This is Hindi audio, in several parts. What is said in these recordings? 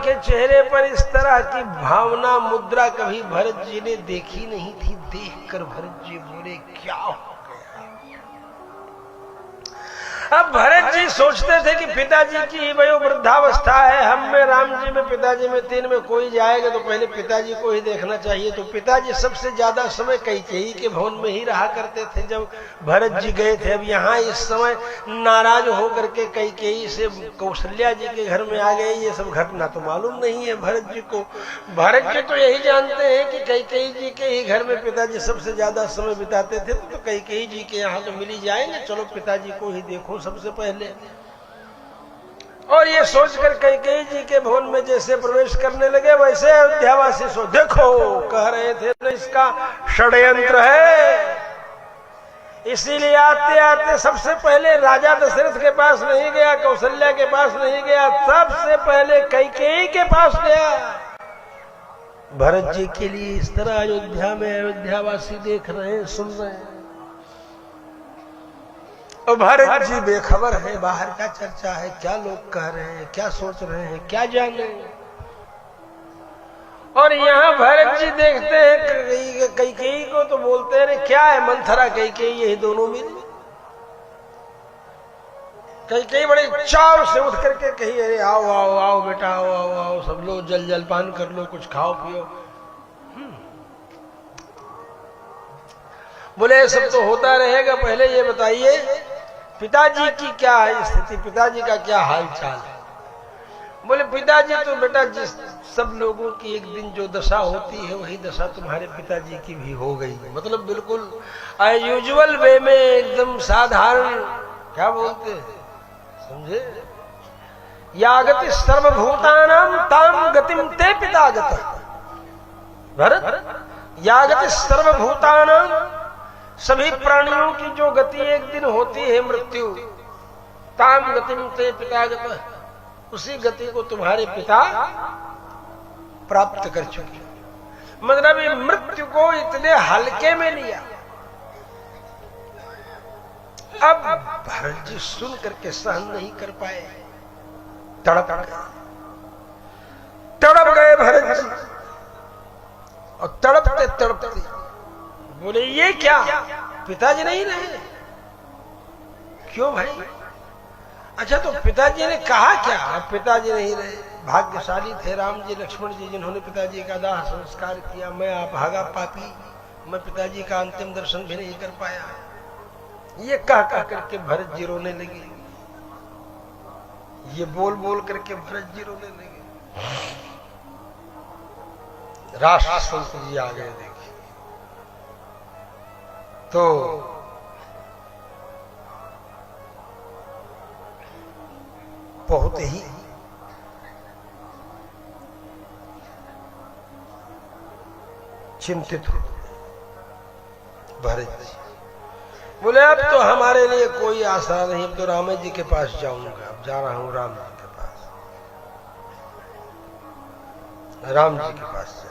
के चेहरे पर इस तरह की भावना मुद्रा कभी भरत जी ने देखी नहीं थी। देखकर भरत जी बोले, क्या हो गया? अब भरत जी सोचते थे कि पिताजी की वही वृद्धावस्था है, हम में, राम जी में, पिताजी में, तीन में कोई जाएगा तो पहले पिताजी को ही देखना चाहिए। तो पिताजी सबसे ज्यादा समय कैकेयी के भवन में ही रहा करते थे जब भरत जी गए थे। अब यहाँ इस समय नाराज होकर के कैकेयी से कौशल्या जी के घर में आ गए। ये सब घटना तो मालूम नहीं है भरत जी को। भरत जी तो यही जानते हैं कि कैकेयी जी के ही घर में पिताजी सबसे ज्यादा समय बिताते थे, तो कैकेयी जी के यहाँ तो मिल ही जाएंगे, चलो पिताजी को ही देखो सबसे पहले। और ये सोचकर कैकेयी जी के भवन में जैसे प्रवेश करने लगे, वैसे अयोध्यावासी सो देखो कह रहे थे न, इसका षड्यंत्र है। इसीलिए आते आते सबसे पहले राजा दशरथ के पास नहीं गया, कौशल्या के पास नहीं गया, सबसे पहले कैकेयी के पास गया। भरत जी के लिए इस तरह अयोध्या में अयोध्यावासी देख रहे हैं, सुन रहे हैं। और भरत जी बेखबर है, बाहर क्या चर्चा है, क्या लोग कह रहे हैं, क्या सोच रहे हैं, क्या जाने। और यहाँ भरत जी देखते हैं कैकेयी को, तो बोलते हैं क्या है मंथरा कैकेयी, यही दोनों मिल। कैकेयी बड़े चाव से उठ करके कही, अरे आओ आओ आओ बेटा, आओ आओ आओ, सब लोग जलपान कर लो, कुछ खाओ पियो। बोले सब तो होता रहेगा, पहले ये बताइए पिताजी की क्या है स्थिति, पिताजी का क्या हाल चाल है। बोले पिताजी तो बेटा जिस सब लोगों की एक दिन जो दशा होती है वही दशा तुम्हारे पिताजी की भी हो गई। मतलब बिल्कुल यूजुअल वे में, एकदम साधारण, क्या बोलते हैं समझे, या गति सर्वभूतानाम ताम गतिम ते पिता गत। भरत, या गति सर्वभूतानाम, सभी प्राणियों की जो गति एक दिन होती है मृत्यु, ताम गतिम ते पिता गत, उसी गति को तुम्हारे पिता प्राप्त कर चुके। मतलब ये मृत्यु को इतने हल्के में लिया। अब भरत जी सुन करके सहन नहीं कर पाए, तड़प गए भरत जी। और तड़पते तड़पते बोले ये क्या, पिताजी नहीं रहे? क्यों भाई? अच्छा तो पिताजी ने कहा क्या? पिताजी नहीं रहे। भाग्यशाली थे राम जी लक्ष्मण जी जिन्होंने पिताजी का दाह संस्कार किया। मैं भागा पापी, मैं पिताजी का अंतिम दर्शन भी नहीं कर पाया। ये कह करके भरत जी रोने लगे, ये बोल बोल करके भरत जी रोने लगे। राष्ट्रसंत जी आ गए, देखिए तो बहुत ही चिंतित हो भरत जी। बोले अब तो हमारे लिए कोई आशा नहीं, अब तो राम जी के पास जाऊंगा, अब जा रहा हूं राम जी के पास। राम जी के पास जाए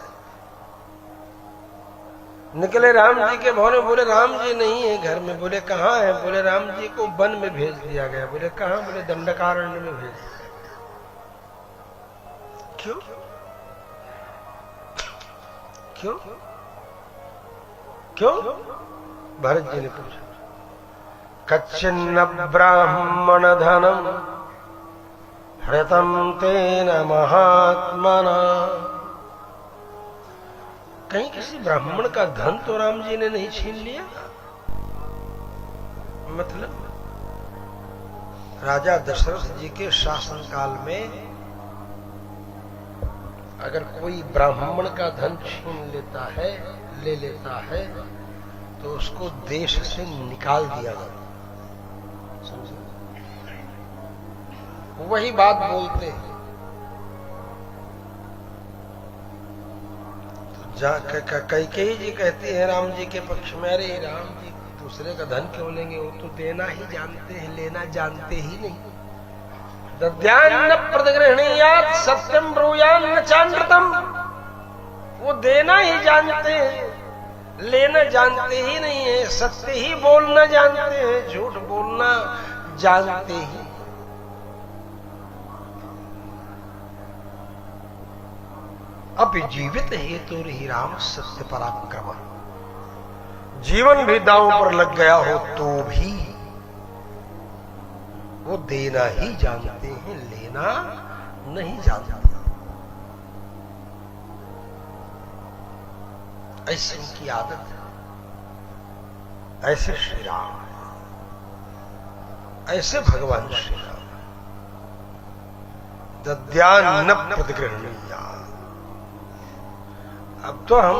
निकले, राम जी के भवन में। बोले राम जी नहीं है घर में। बोले कहाँ है? बोले राम जी को वन में भेज दिया गया। बोले कहाँ? बोले दंडकारण्य में भेज दिया। क्यों क्यों क्यों? भरत जी ने पूछा। कच्चिन्न ब्राह्मण धनम हृतम तेन महात्मना। कहीं किसी ब्राह्मण का धन तो राम जी ने नहीं छीन लिया? मतलब राजा दशरथ जी के शासनकाल में अगर कोई ब्राह्मण का धन छीन लेता है, ले लेता है, तो उसको देश से निकाल दिया जाता। समझे? वही बात बोलते हैं। कैकेयी जी कहती है राम जी के पक्ष में, अरे राम जी दूसरे का धन क्यों लेंगे, वो तो देना ही जानते हैं, लेना जानते ही नहीं। दद्यान्न प्रतिगृह्णीयात् सत्यम ब्रूयान्न चानृतम। वो देना ही जानते हैं, लेना जानते ही नहीं है। सत्य ही बोलना जानते हैं, झूठ बोलना जानते ही। अपि जीवित हेतु ही राम सत्य पराक्रम। जीवन भी दांव पर लग गया हो तो भी वो देना ही जानते हैं, लेना नहीं जानते। ऐसी उनकी आदत है। ऐसे श्री राम, ऐसे भगवान श्री राम। दद्यान न प्रतिगृहणीया। अब तो हम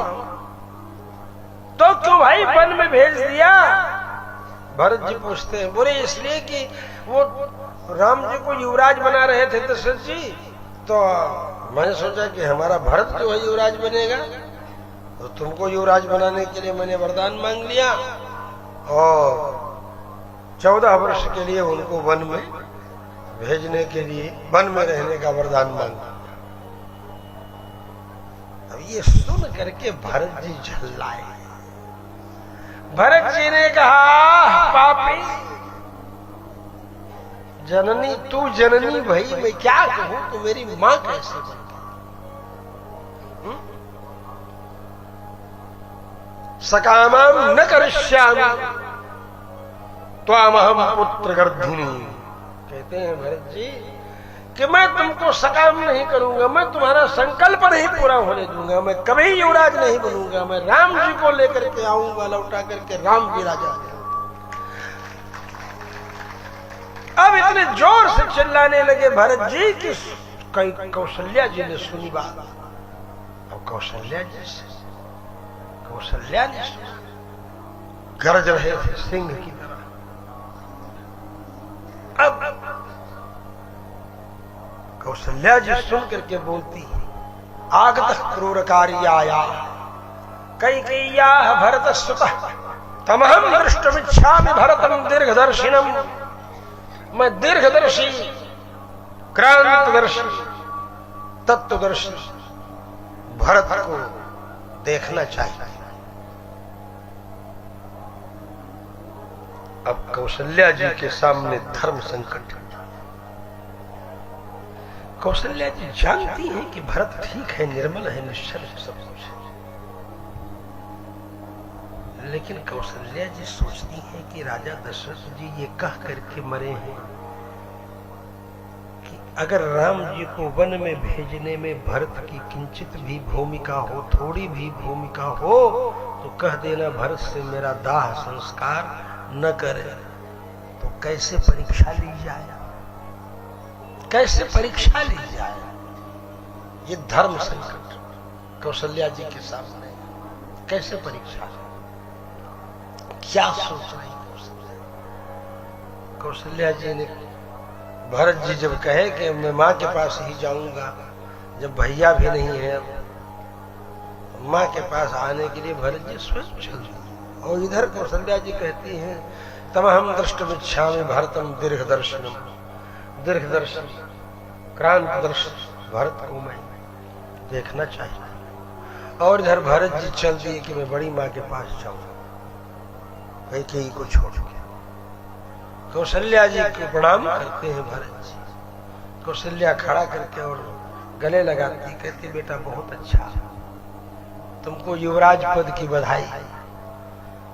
तो क्यों भाई वन में भेज दिया? भरत जी पूछते हैं। बोले इसलिए कि वो राम जी को युवराज बना रहे थे दशरथ जी, तो मैंने सोचा कि हमारा भरत जो है युवराज बनेगा, तो तुमको युवराज बनाने के लिए मैंने वरदान मांग लिया और 14 वर्ष के लिए उनको वन में भेजने के लिए, वन में रहने का वरदान मांगा। अब ये सुन करके भरत जी झल्लाए। भरत जी ने कहा, पापी जननी, तू जननी भाई, मैं क्या कहूं, तू मेरी मां कैसे बन गई? सकामाम न करिष्यामि त्वामहं पुत्र गर्भिणी। कहते हैं भरत जी कि मैं तुमको सकाम नहीं करूंगा, मैं तुम्हारा संकल्प नहीं पूरा होने दूंगा, मैं कभी युवराज नहीं बनूंगा, मैं राम जी को लेकर के आऊंगा, लौटा करके राम जी राजा। अब इतने जोर से चिल्लाने लगे भरत जी कि कौशल्या जी ने सुनी बात। अब कौशल्या जी से कौशल्या ने सुना, गरज रहे थे सिंह की तरह। अब कौशल्या जी सुन करके बोलती है, आगतः क्रूरकार्याया कैकेय्या भरत सुतः तमहं दृष्टुमिच्छामि भरतं दीर्घदर्शिनम्। मैं दीर्घदर्शी, क्रांतदर्शी, तत्वदर्शी भरत को देखना चाहिए। अब कौशल्या जी के सामने धर्म संकट। कौशल्या जी जानती हैं कि भरत ठीक है, निर्मल है, निश्चल है, सब कुछ है, लेकिन कौशल्या जी सोचती हैं कि राजा दशरथ जी ये कह करके मरे हैं कि अगर राम जी को वन में भेजने में भरत की किंचित भी भूमिका हो, थोड़ी भी भूमिका हो, तो कह देना भरत से मेरा दाह संस्कार न करे, तो कैसे परीक्षा ली जाए, कैसे परीक्षा ली जाए? ये धर्म संकट कौशल्या जी के सामने, कैसे परीक्षा? क्या सोच रही कौशल्या जी ने? भरत जी जब कहे कि मैं मां के पास ही जाऊंगा, जब भैया भी नहीं है, मां के पास आने के लिए भरत जी स्वयं चल दिए। और इधर कौशल्या जी कहती हैं, तमहं दृष्टुमिच्छामि भरतं दीर्घदर्शिनम्। दीर्घदर्शी, क्रांतदर्शी भरत को मैं देखना चाहिए। और इधर भरत जी चल दिए कि मैं बड़ी मां के पास जाऊं, कैकेयी को छोड़ के। कौशल्या जी को प्रणाम करते हैं भरत जी। कौशल्या खड़ा करके और गले लगाती, कहती बेटा बहुत अच्छा, तुमको युवराज पद की बधाई,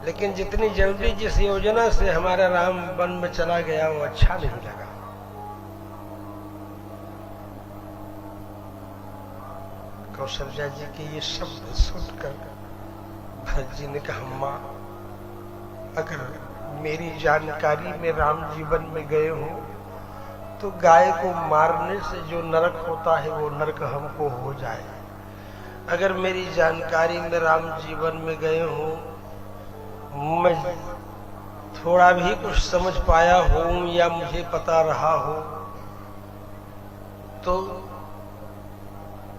लेकिन जितनी जल्दी जिस योजना से हमारा राम वन में चला गया वो अच्छा नहीं लगा। कौशल्या जी के ये शब्द सुनकर भरत जी ने कहा, मां अगर मेरी जानकारी में राम जीवन में गए हो तो गाय को मारने से जो नरक होता है वो नरक हमको हो जाए। अगर मेरी जानकारी में राम जीवन में गए हो, मैं थोड़ा भी कुछ समझ पाया हूं या मुझे पता रहा हो, तो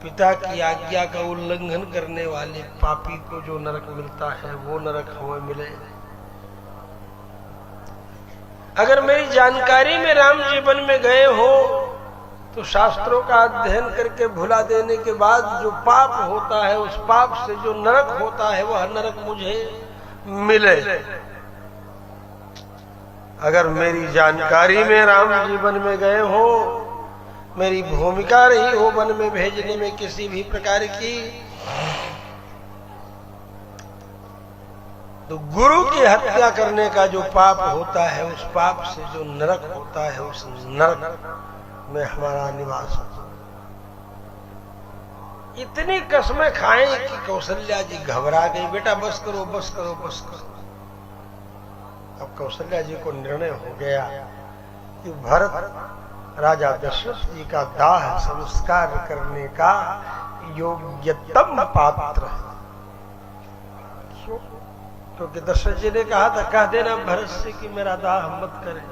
पिता की आज्ञा का उल्लंघन करने वाले पापी को जो नरक मिलता है वो नरक हमें मिले। अगर मेरी जानकारी में राम जीवन में गए हो तो शास्त्रों का अध्ययन करके भुला देने के बाद जो पाप होता है, उस पाप से जो नरक होता है वह नरक मुझे मिले। अगर मेरी जानकारी में राम जीवन में गए हो, मेरी भूमिका रही हो वन में भेजने में किसी भी प्रकार की, तो गुरु की हत्या करने का जो पाप होता है, उस पाप से जो नरक होता है, उस नरक में हमारा निवास होता है। इतनी कसमें खाएं कि कौशल्या जी घबरा गई, बेटा बस करो बस करो बस करो। अब कौशल्या जी को निर्णय हो गया कि भरत राजा दशरथ जी का दाह संस्कार करने का योग्यतम पात्र है। क्यों? क्योंकि दशरथ जी ने कहा था, कह देना भरत से कि मेरा दाह मत करे,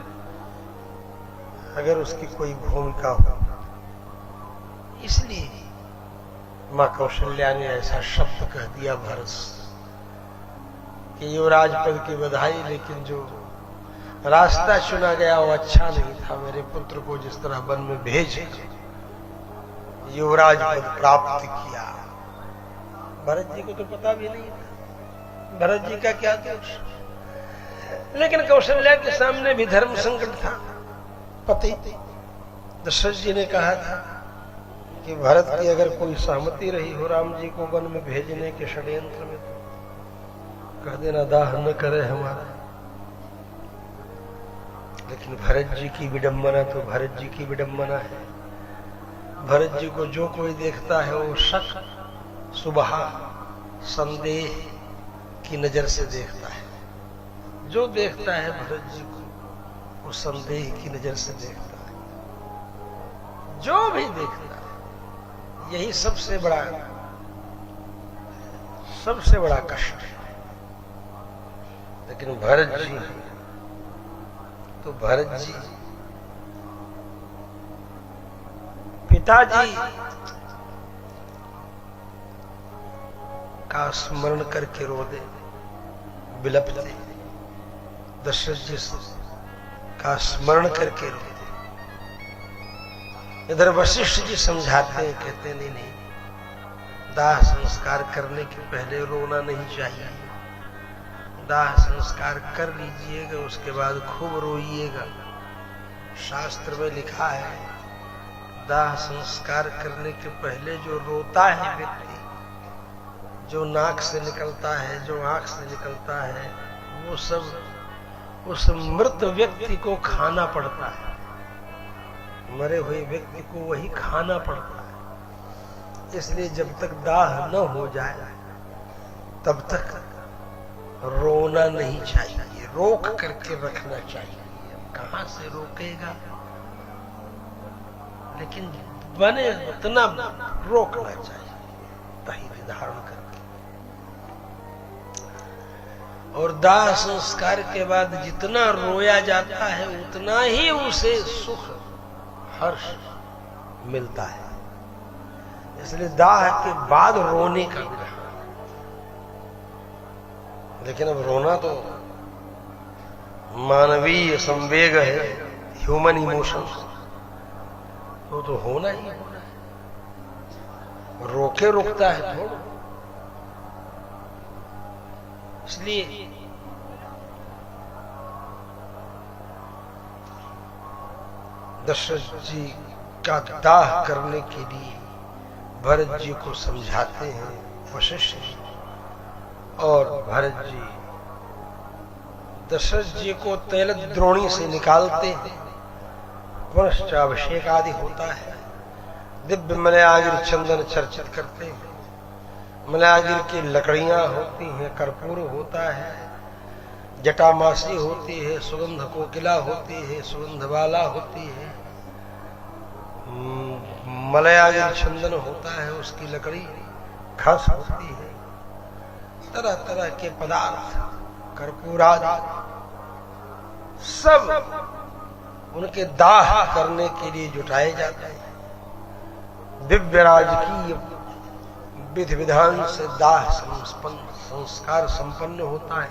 अगर उसकी कोई भूमिका हो। इसलिए मां कौशल्या ने ऐसा शब्द कह दिया भरत कि युवराज पद की बधाई, लेकिन जो रास्ता चुना गया वो अच्छा नहीं था। मेरे पुत्र को जिस तरह वन में भेज युवराज पद प्राप्त किया, भरत जी को तो पता भी नहीं था भरत जी का क्या दोष। लेकिन कौशल्या के सामने भी धर्म संकट था। पति दशरथ जी ने कहा था कि भरत की अगर कोई सहमति रही हो राम जी को वन में भेजने के षड्यंत्र में, तो कह देना दाह न करे हमारा। लेकिन भरत जी की विडंबना तो भरत जी की विडंबना है। भरत जी को जो कोई देखता है वो शक, सुबह, संदेह की नजर से देखता है। जो देखता है भरत जी को वो संदेह की नजर से देखता है। जो भी देखता है, यही सबसे बड़ा कष्ट है। लेकिन भरत जी तो भरत जी पिताजी का स्मरण करके रो दे, विलपते। दशरथ जी का स्मरण करके रो दे। इधर वशिष्ठ जी समझाते हैं, कहते नहीं, दाह संस्कार करने के पहले रोना नहीं चाहिए। दाह संस्कार कर लीजिएगा, उसके बाद खूब रोइएगा। शास्त्र में लिखा है, दाह संस्कार करने के पहले जो रोता है व्यक्ति, जो नाक से निकलता है, जो आंख से निकलता है, वो सब उस मृत व्यक्ति को खाना पड़ता है। मरे हुए व्यक्ति को वही खाना पड़ता है। इसलिए जब तक दाह न हो जाए तब तक रोना नहीं चाहिए, रोक करके रखना चाहिए। कहां से रोकेगा, लेकिन बने उतना रोकना चाहिए, धैर्य धारण करके। और दाह संस्कार के बाद जितना रोया जाता है उतना ही उसे सुख, हर्ष मिलता है। इसलिए दाह के बाद रोने का विधान। लेकिन अब रोना तो मानवीय संवेग है, ह्यूमन इमोशंस, तो होना ही होना है। रोके रुकता है थोड़ा। इसलिए दशरथ जी का दाह करने के लिए भरत जी को समझाते हैं वशिष्ठ जी। और भरत जी दशरथ जी को तैल द्रोणी से निकालते हैं। पुनश्च अभिषेक आदि होता है। दिव्य मलयागिर चंदन चर्चित करते हैं। मलयागिर की लकड़ियां होती हैं, कर्पूर होता है, जटामासी होती है, सुगंध कोकिला होती है, सुगंध वाला होती है, मलयागिर चंदन होता है, उसकी लकड़ी खस होती है, तरह तरह के पदार्थ, कर्पूर आदि सब उनके दाह करने के लिए जुटाए जाते हैं। दिव्य राजकीय विधि विधान से दाह संस्कार संपन्न होता है।